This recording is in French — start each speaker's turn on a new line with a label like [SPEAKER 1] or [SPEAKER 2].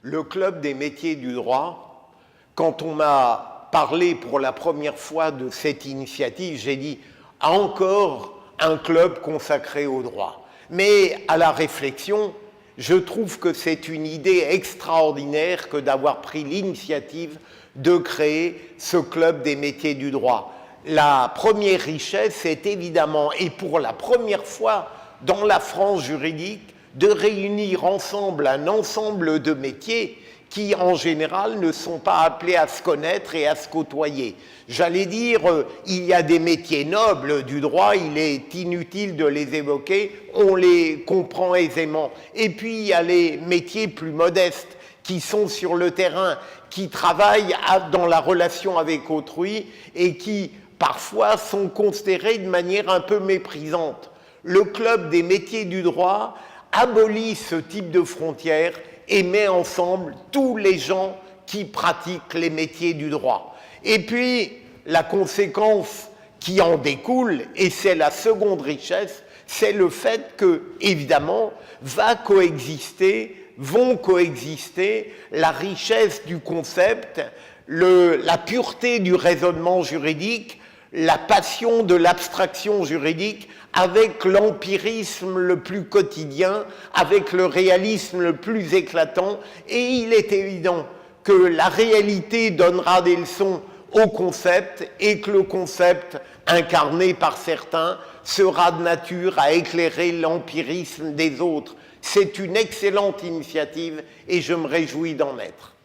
[SPEAKER 1] le Club des métiers du droit, quand on m'a parlé pour la première fois de cette initiative, j'ai dit « encore un club consacré au droit ». Mais à la réflexion, je trouve que c'est une idée extraordinaire que d'avoir pris l'initiative de créer ce Club des métiers du droit. La première richesse est évidemment, et pour la première fois dans la France juridique, de réunir ensemble un ensemble de métiers qui, en général, ne sont pas appelés à se connaître et à se côtoyer. J'allais dire, il y a des métiers nobles du droit, il est inutile de les évoquer, on les comprend aisément. Et puis, il y a les métiers plus modestes qui sont sur le terrain, qui travaillent dans la relation avec autrui et qui, parfois, sont considérés de manière un peu méprisante. Le Club des métiers du droit abolit ce type de frontières et met ensemble tous les gens qui pratiquent les métiers du droit. Et puis, la conséquence qui en découle, et c'est la seconde richesse, c'est le fait que, évidemment, vont coexister la richesse du concept, la pureté du raisonnement juridique, la passion de l'abstraction juridique avec l'empirisme le plus quotidien, avec le réalisme le plus éclatant, et il est évident que la réalité donnera des leçons au concept et que le concept, incarné par certains, sera de nature à éclairer l'empirisme des autres. C'est une excellente initiative et je me réjouis d'en être.